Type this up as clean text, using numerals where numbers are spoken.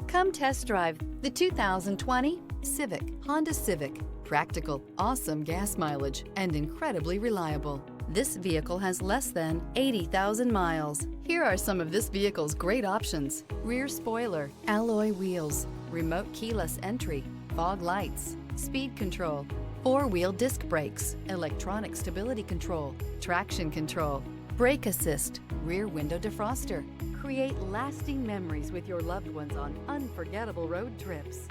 Come test drive the 2020 Honda Civic. Practical, awesome gas mileage, and incredibly reliable. This vehicle has less than 80,000 miles. Here are some of this vehicle's great options: rear spoiler, alloy wheels, remote keyless entry, fog lights, speed control, four-wheel disc brakes, electronic stability control, traction control, brake assist, rear window defroster. Create lasting memories with your loved ones on unforgettable road trips.